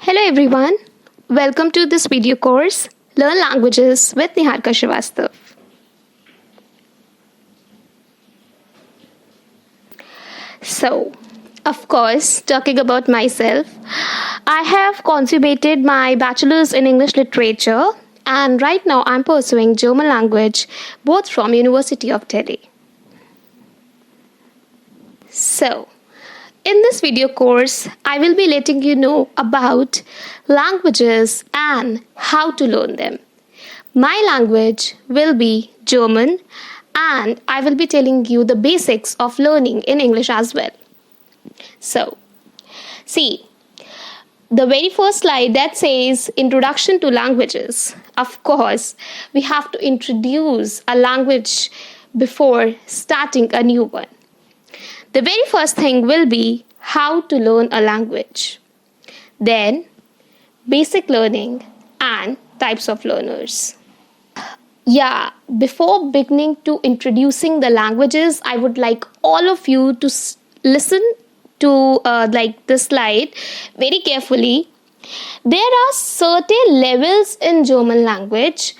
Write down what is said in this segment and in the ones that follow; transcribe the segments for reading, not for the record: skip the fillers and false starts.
Hello everyone, welcome to this video course Learn Languages with Niharika Srivastav. So, of course, talking about myself, I have consummated my bachelor's in English literature and right now I'm pursuing German language both from University of Delhi. So, in this video course, I will be letting you know about languages and how to learn them. My language will be German and I will be telling you the basics of learning in English as well. So, see, the very first slide that says Introduction to Languages. Of course, we have to introduce a language before starting a new one. The very first thing will be how to learn a language. Then, basic learning and types of learners. Yeah, before beginning to introducing the languages, I would like all of you to listen to this slide very carefully. There are certain levels in German language,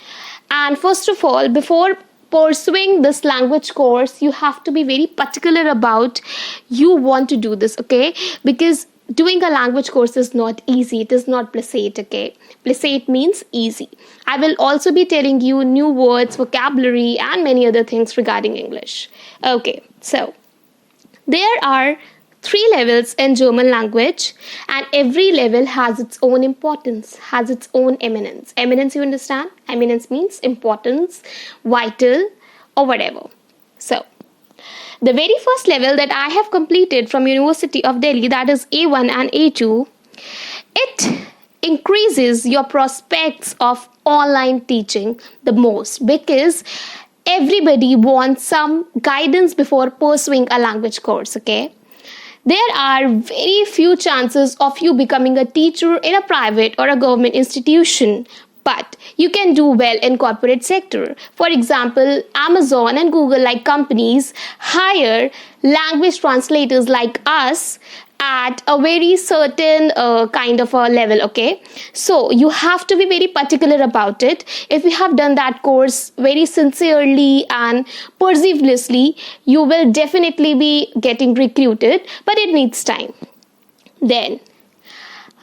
and first of all, before pursuing this language course, you have to be very particular about you want to do this, okay? Because doing a language course is not easy. It is not placate, okay? Placate means easy. I will also be telling you new words, vocabulary, and many other things regarding English. Okay, so there are 3 levels in German language, and every level has its own importance, has its own eminence. Eminence, you understand? Eminence means importance, vital, or whatever. So, the very first level that I have completed from University of Delhi, that is A1 and A2, it increases your prospects of online teaching the most because everybody wants some guidance before pursuing a language course, okay? There are very few chances of you becoming a teacher in a private or a government institution, but you can do well in corporate sector. For example, Amazon and Google like companies hire language translators like us at a very certain kind of a level, okay? So you have to be very particular about it. If you have done that course very sincerely and perseveringly, you will definitely be getting recruited, but it needs time. Then,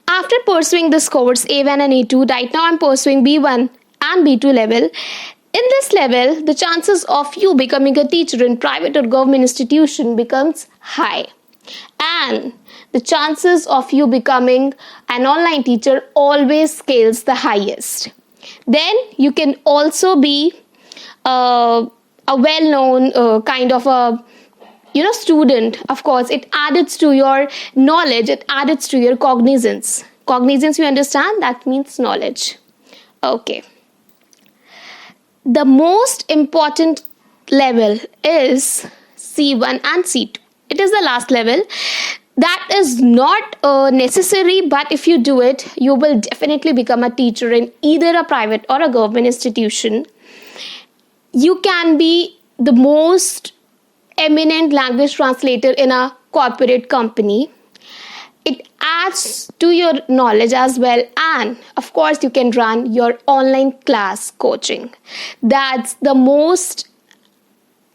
after pursuing this course, A1 and A2, right now I'm pursuing B1 and B2 level. In this level, the chances of you becoming a teacher in private or government institution becomes high. And the chances of you becoming an online teacher always scales the highest. Then you can also be a well-known kind of a student. Of course, it adds to your knowledge, it adds to your cognizance. Cognizance, you understand? That means knowledge. Okay. The most important level is C1 and C2. It is the last level. That is not necessary, but if you do it, you will definitely become a teacher in either a private or a government institution. You can be the most eminent language translator in a corporate company. It adds to your knowledge as well, and of course you can run your online class coaching. That's the most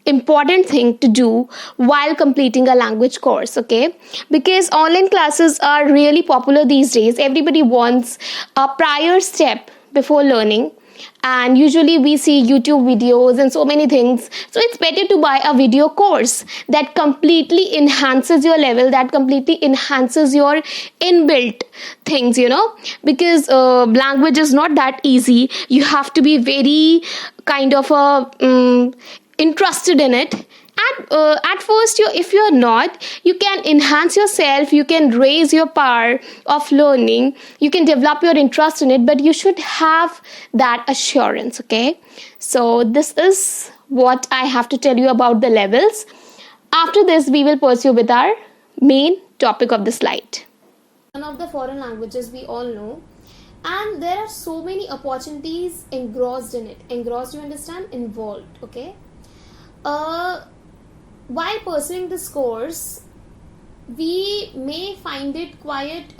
important thing to do while completing a language course, okay? Because online classes are really popular these days. Everybody wants a prior step before learning, and usually we see YouTube videos and so many things. So it's better to buy a video course that completely enhances your level, that completely enhances your inbuilt things, because language is not that easy. You have to be very kind of interested in it. At first, if you're not, you can enhance yourself, you can raise your power of learning, you can develop your interest in it, but you should have that assurance, okay? So this is what I have to tell you about the levels. After this, we will pursue with our main topic of the slide. One of the foreign languages we all know, and there are so many opportunities engrossed in it. Engrossed, you understand? Involved, okay? While pursuing this course, we may find it quite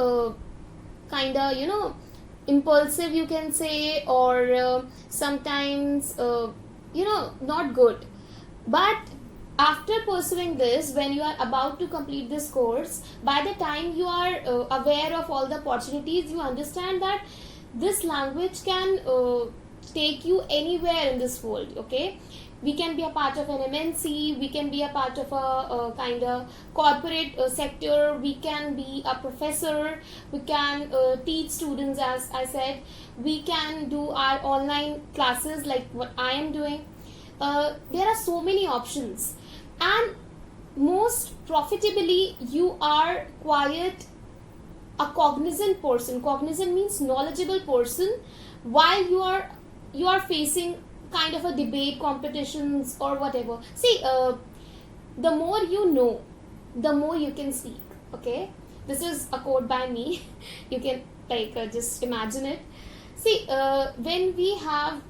kind of, impulsive, you can say, or sometimes not good. But after pursuing this, when you are about to complete this course, by the time you are aware of all the opportunities, you understand that this language can take you anywhere in this world. Okay, we can be a part of an MNC, we can be a part of a kind of corporate sector, we can be a professor, we can teach students, as I said, we can do our online classes like what I am doing. There are so many options, and most profitably you are quite a cognizant person. Cognizant means knowledgeable person, while you are facing kind of a debate competitions or whatever. See, the more you know, the more you can speak. Okay, this is a quote by me. You can just imagine it. See, when we have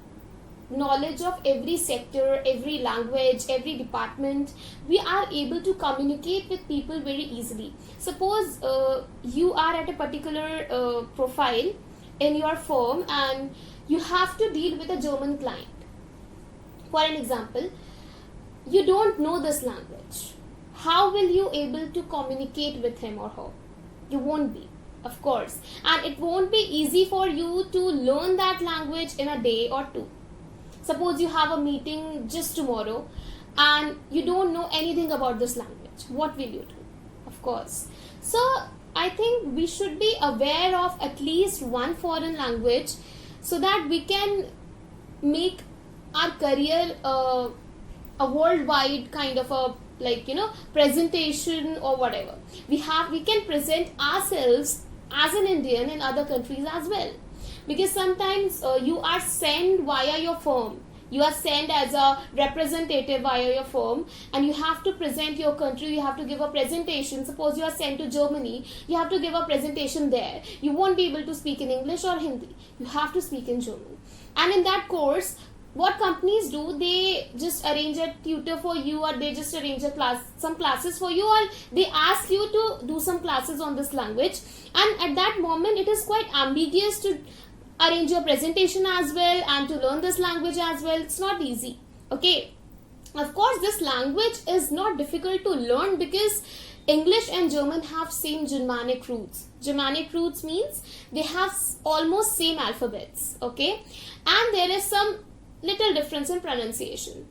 knowledge of every sector, every language, every department, we are able to communicate with people very easily. Suppose you are at a particular profile in your firm and you have to deal with a German client. For an example, you don't know this language. How will you able to communicate with him or her? You won't be, of course. And it won't be easy for you to learn that language in a day or two. Suppose you have a meeting just tomorrow and you don't know anything about this language. What will you do? Of course. So I think we should be aware of at least one foreign language so that we can make our career a worldwide kind of a presentation or whatever. We can present ourselves as an Indian in other countries as well. Because sometimes you are sent via your firm, you are sent as a representative via your firm, and you have to present your country, you have to give a presentation. Suppose you are sent to Germany, you have to give a presentation there. You won't be able to speak in English or Hindi, you have to speak in German. And in that course, what companies do, they just arrange a tutor for you, or they just arrange some classes for you, or they ask you to do some classes on this language. And at that moment it is quite ambiguous to arrange your presentation as well and to learn this language as well. It's not easy. Okay, of course this language is not difficult to learn because English and German have same Germanic roots. Germanic roots means they have almost same alphabets. Okay, and there is some little difference in pronunciation.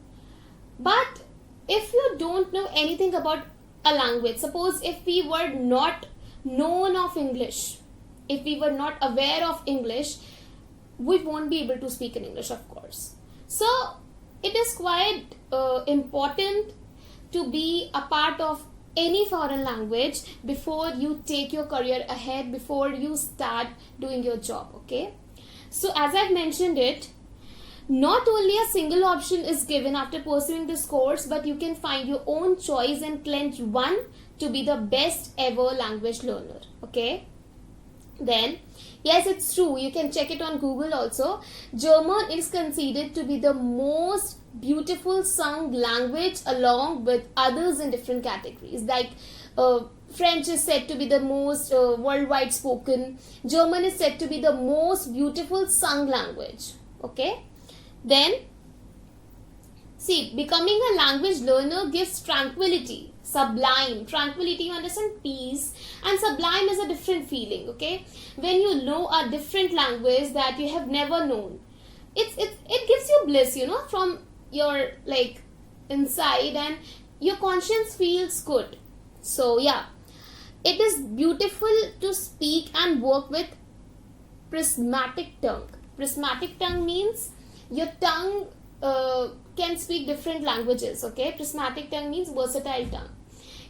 But if you don't know anything about a language, suppose if we were not known of English, if we were not aware of English, we won't be able to speak in English, of course. So it is quite important to be a part of any foreign language before you take your career ahead, before you start doing your job. Okay, so as I've mentioned it, not only a single option is given after pursuing this course, but you can find your own choice and clench one to be the best ever language learner. Okay, then yes, it's true, you can check it on Google also. German is considered to be the most beautiful sung language along with others in different categories. Like French is said to be the most worldwide spoken. German is said to be the most beautiful sung language. Okay, then see, becoming a language learner gives tranquility, sublime. Tranquility, you understand, peace, and sublime is a different feeling. Okay, when you know a different language that you have never known, it gives you bliss, from your inside, and your conscience feels good. So yeah, it is beautiful to speak and work with prismatic tongue. Prismatic tongue means your tongue can speak different languages. Okay, prismatic tongue means versatile tongue.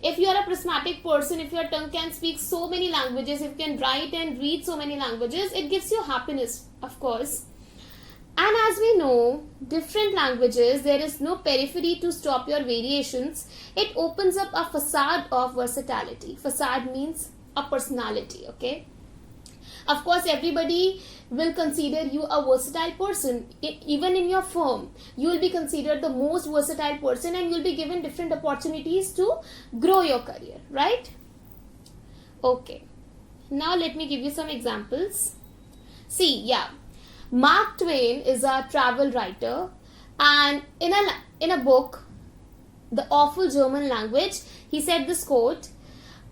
If you are a prismatic person, if your tongue can speak so many languages, if you can write and read so many languages, it gives you happiness, of course. And as we know, different languages, there is no periphery to stop your variations. It opens up a facade of versatility. Facade means a personality. Okay, of course everybody will consider you a versatile person. Even in your firm, you will be considered the most versatile person, and you will be given different opportunities to grow your career, right? Okay, Now let me give you some examples. See, yeah, Mark Twain is a travel writer, and in a book, The Awful German Language, he said this quote: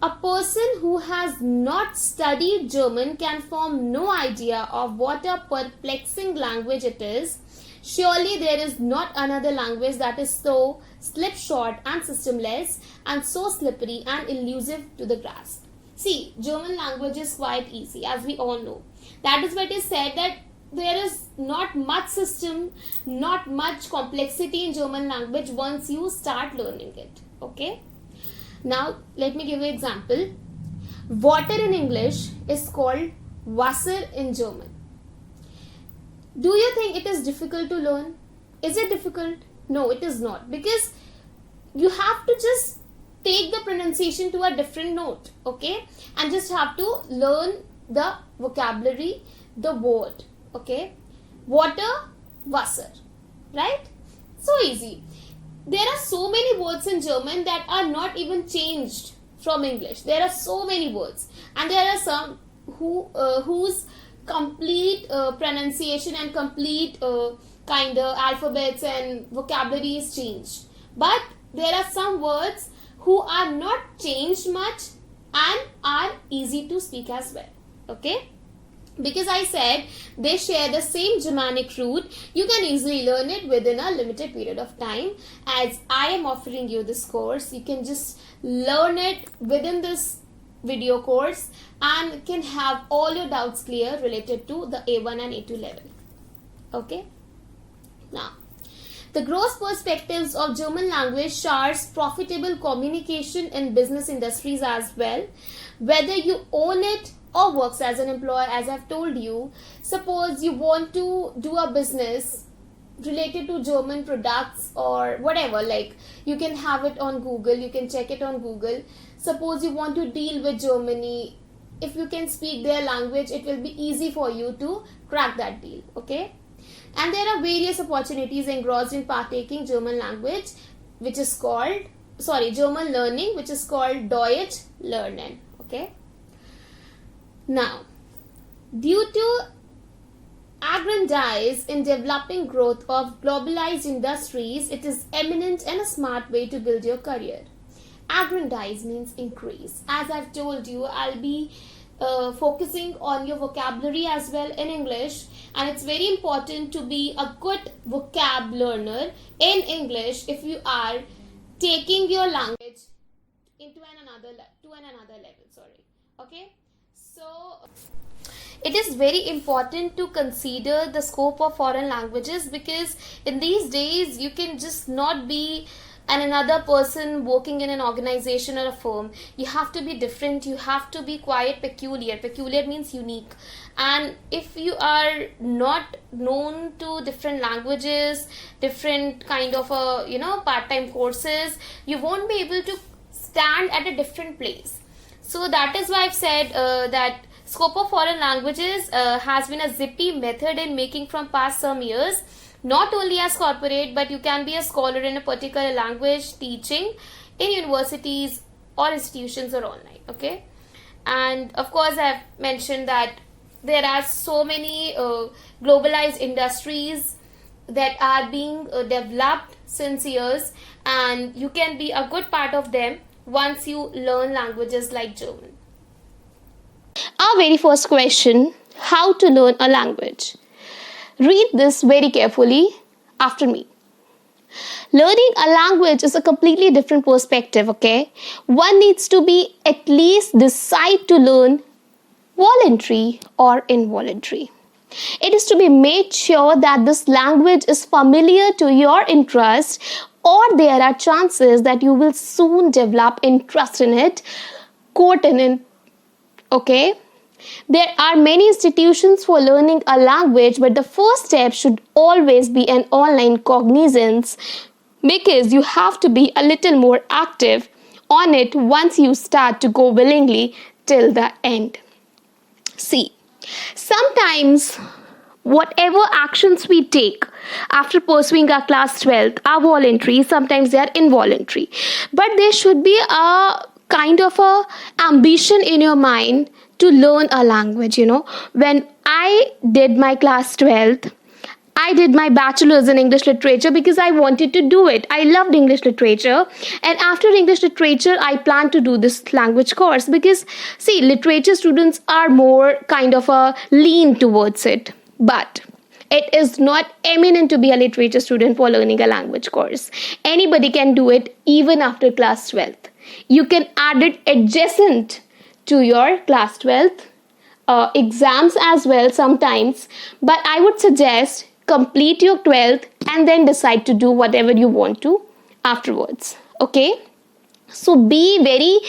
"A person who has not studied German can form no idea of what a perplexing language it is. Surely there is not another language that is so slipshod and systemless and so slippery and elusive to the grasp." See, German language is quite easy, as we all know. That is why it is said that there is not much system, not much complexity in German language once you start learning it. Okay? Now, let me give you an example. Water in English is called Wasser in German. Do you think it is difficult to learn? Is it difficult? No, it is not. Because you have to just take the pronunciation to a different note. Okay? And just have to learn the vocabulary, the word. Okay? Water, Wasser. Right? So easy. There are so many words in German that are not even changed from English. There are so many words, and there are some whose complete pronunciation and complete kind of alphabets and vocabulary is changed. But there are some words who are not changed much and are easy to speak as well. Okay? Because I said they share the same Germanic root, you can easily learn it within a limited period of time. As I am offering you this course, you can just learn it within this video course and can have all your doubts clear related to the A1 and A2 level. Okay? Now, the gross perspectives of German language shars profitable communication in business industries as well. Whether you own it or works as an employer, as I've told you, suppose you want to do a business related to German products or whatever, like you can have it on Google, you can check it on Google. Suppose you want to deal with Germany, if you can speak their language, it will be easy for you to crack that deal. Okay? And there are various opportunities engrossed in partaking German language, which is called, German learning, which is called Deutsch lernen. Okay? Now, due to aggrandize in developing growth of globalized industries, it is eminent and a smart way to build your career. Aggrandize means increase. As I've told you, I'll be focusing on your vocabulary as well in English, and it's very important to be a good vocab learner in English if you are taking your language into another level. Okay? So, it is very important to consider the scope of foreign languages, because in these days you can just not be another person working in an organization or a firm. You have to be different. You have to be quite peculiar. Peculiar means unique. And if you are not known to different languages, different kind of part-time courses, you won't be able to stand at a different place. So that is why I've said that scope of foreign languages has been a zippy method in making from past some years. Not only as corporate, but you can be a scholar in a particular language teaching in universities or institutions or online. Okay? And of course, I've mentioned that there are so many globalized industries that are being developed since years, and you can be a good part of them once you learn languages like German. Our very first question: how to learn a language? Read this very carefully after me. Learning a language is a completely different perspective, okay? One needs to be at least decide to learn voluntary or involuntary. It is to be made sure that this language is familiar to your interest, or there are chances that you will soon develop interest in it, quote in it, okay? There are many institutions for learning a language, but the first step should always be an online cognizance, because you have to be a little more active on it once you start to go willingly till the end. See, sometimes whatever actions we take after pursuing our class 12th are voluntary, sometimes they are involuntary. But there should be a kind of a ambition in your mind to learn a language. When I did my class 12th, I did my bachelor's in English literature because I wanted to do it. I loved English literature. And after English literature, I planned to do this language course because, see, literature students are more kind of a lean towards it. But it is not eminent to be a literature student for learning a language course. Anybody can do it even after class 12th. You can add it adjacent to your class 12th exams as well sometimes. But I would suggest complete your 12th and then decide to do whatever you want to afterwards. Okay? So be very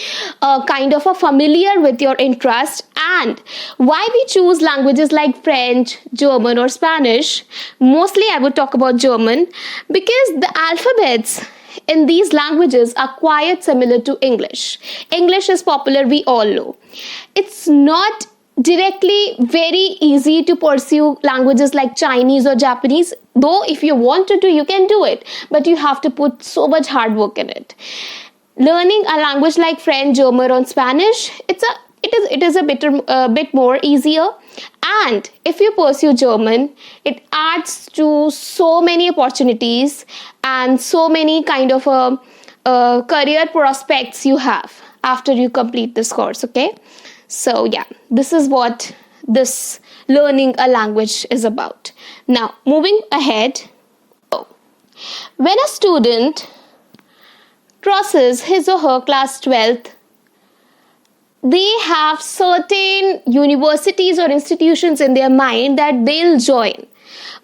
kind of familiar with your interest. And why we choose languages like French, German or Spanish, mostly I would talk about German, because the alphabets in these languages are quite similar to English. English is popular, we all know. It's not directly very easy to pursue languages like Chinese or Japanese, though if you want to do, you can do it, but you have to put so much hard work in it. Learning a language like French, German or Spanish, it is a bit more easier. And if you pursue German, it adds to so many opportunities and so many kind of career prospects you have after you complete this course. Okay. So yeah, this is what this learning a language is about. Now, moving ahead, when a student crosses his or her class 12th, they have certain universities or institutions in their mind that they'll join.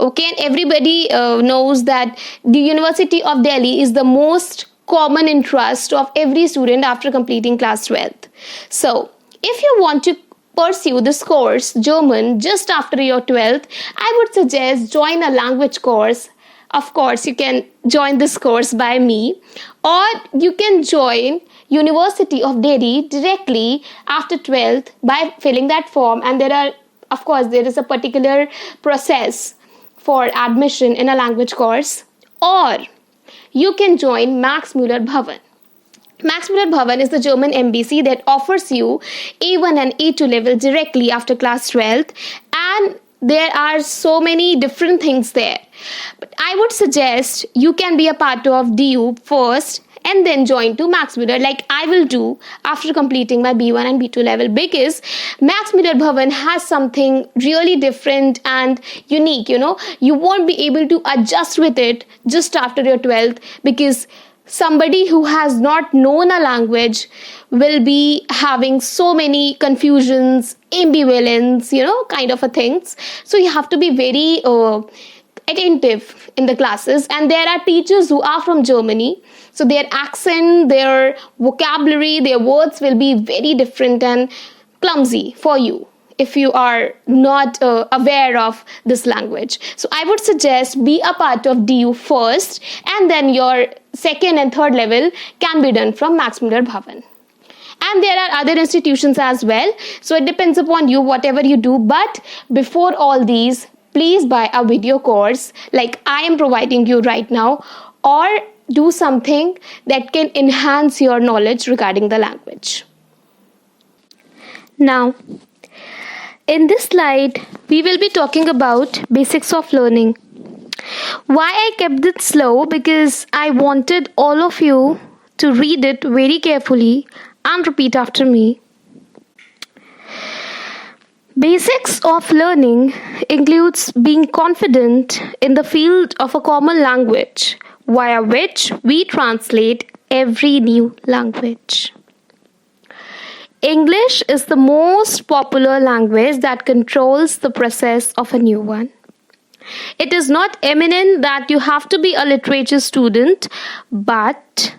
Okay, and everybody knows that the University of Delhi is the most common interest of every student after completing class 12th. So, if you want to pursue this course, German, just after your 12th, I would suggest join a language course. Of course, you can join this course by me, or you can join University of Delhi directly after 12th by filling that form. And there is a particular process for admission in a language course. Or you can join Max Muller Bhavan. Max Muller Bhavan is the German MBC that offers you A1 and A2 level directly after class 12th, and there are so many different things there. But I would suggest you can be a part of DU first and then join to Max Muller, like I will do after completing my B1 and B2 level, because Max Muller Bhavan has something really different and unique. You won't be able to adjust with it just after your 12th, because somebody who has not known a language will be having so many confusions, ambivalence, kind of a things. So you have to be very attentive in the classes. And there are teachers who are from Germany. So their accent, their vocabulary, their words will be very different and clumsy for you if you are not aware of this language. So I would suggest be a part of DU first, and then your second and third level can be done from Max Muller Bhavan. And there are other institutions as well. So it depends upon you, whatever you do. But before all these, please buy a video course like I am providing you right now, or do something that can enhance your knowledge regarding the language. Now, in this slide, we will be talking about basics of learning. Why I kept it slow? Because I wanted all of you to read it very carefully and repeat after me. Basics of learning includes being confident in the field of a common language via which we translate every new language. English is the most popular language that controls the process of a new one. It is not eminent that you have to be a literature student, but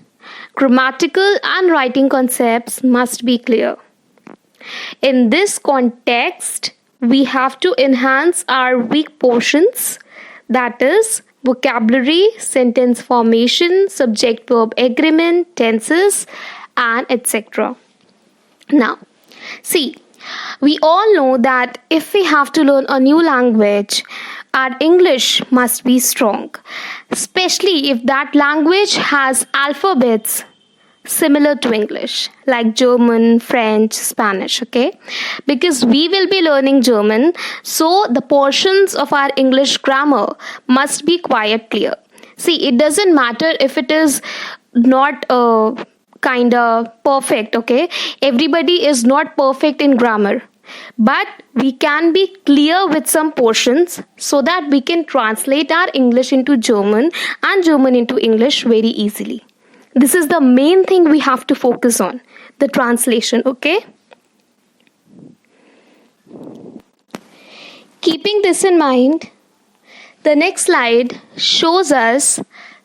grammatical and writing concepts must be clear. In this context, we have to enhance our weak portions, that is, vocabulary, sentence formation, subject-verb agreement, tenses, and etc. Now, see, we all know that if we have to learn a new language, our English must be strong, especially if that language has alphabets similar to English, like German, French, Spanish, okay? Because we will be learning German, so the portions of our English grammar must be quite clear. See, it doesn't matter if it is not kind of perfect, okay? Everybody is not perfect in grammar, but we can be clear with some portions so that we can translate our English into German and German into English very easily. This is the main thing we have to focus on, the translation, okay? Keeping this in mind, the next slide shows us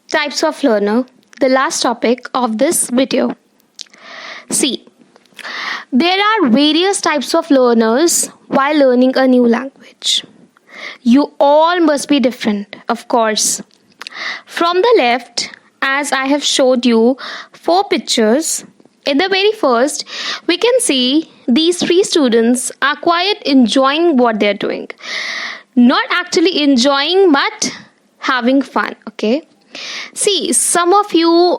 types of learner, the last topic of this video. See, there are various types of learners while learning a new language. You all must be different, of course. From the left, as I have showed you 4 pictures, in the very first, we can see these 3 students are quite enjoying what they're doing. Not actually enjoying, but having fun, okay? See, some of you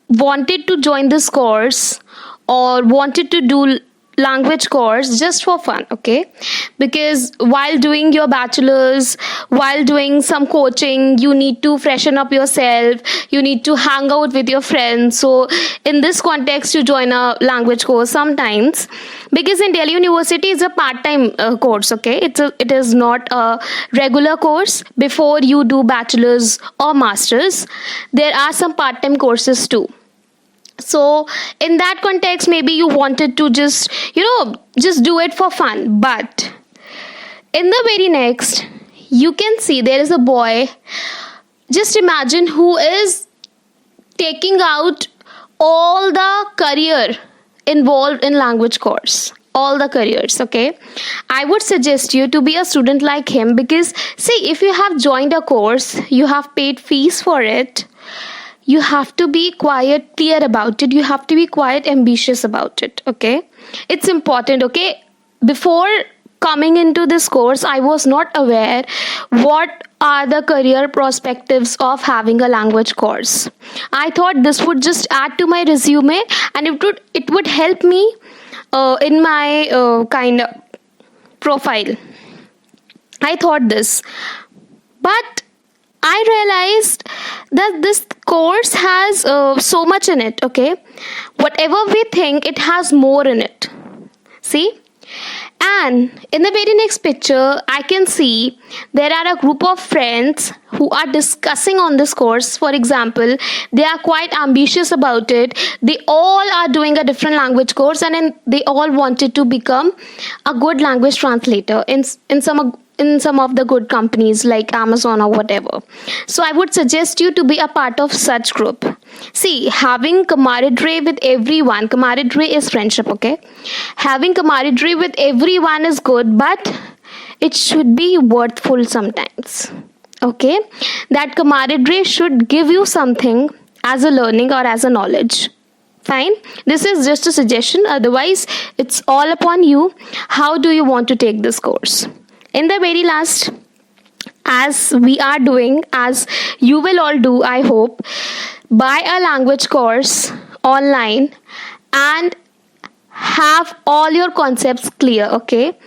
wanted to join this course or wanted to do language course just for fun, okay? Because while doing your bachelor's, while doing some coaching, you need to freshen up yourself, you need to hang out with your friends. So in this context, you join a language course sometimes, because in Delhi University is a part-time course, okay? It is not a regular course. Before you do bachelor's or master's, there are some part-time courses too. So in that context, maybe you wanted to just do it for fun. But in the very next, you can see there is a boy. Just imagine who is taking out all the career involved in language course. All the careers, okay? I would suggest you to be a student like him, because see, if you have joined a course, you have paid fees for it, you have to be quite clear about it. You have to be quite ambitious about it, okay? It's important, okay? Before coming into this course, I was not aware what are the career perspectives of having a language course. I thought this would just add to my resume and it would help me in my kind of profile. I thought this. But I realized that this course has so much in it, okay? Whatever we think, it has more in it. See? And in the very next picture, I can see there are a group of friends who are discussing on this course. For example, they are quite ambitious about it. They all are doing a different language course, and then they all wanted to become a good language translator in some of the good companies like Amazon or whatever. So I would suggest you to be a part of such group. See, having camaraderie with everyone, camaraderie is friendship, okay? Having camaraderie with everyone is good, but it should be worthful sometimes, okay? That camaraderie should give you something as a learning or as a knowledge. Fine, this is just a suggestion. Otherwise, it's all upon you. How do you want to take this course? In the very last, as we are doing, as you will all do, I hope, buy a language course online and have all your concepts clear, okay?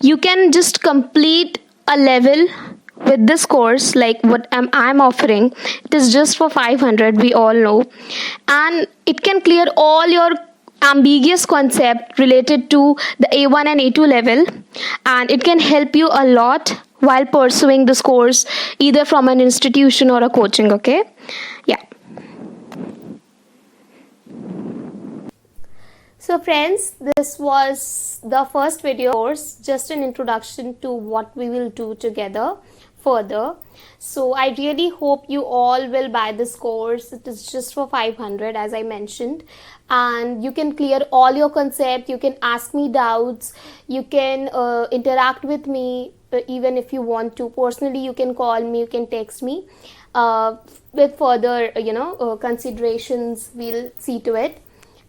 You can just complete a level with this course like what I'm offering. It is just for 500, we all know. And it can clear all your ambiguous concept related to the A1 and A2 level, and it can help you a lot while pursuing this course either from an institution or a coaching, okay? Yeah. So friends, this was the first video course, just an introduction to what we will do together further. So I really hope you all will buy this course. It is just for 500, as I mentioned, and you can clear all your concept. You can ask me doubts, you can interact with me even if you want to personally. You can call me, you can text me with further considerations. We'll see to it.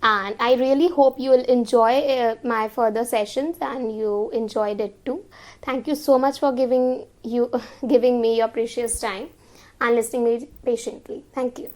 And I really hope you will enjoy my further sessions, and you enjoyed it too. Thank you so much for giving me your precious time and listening me patiently. Thank you.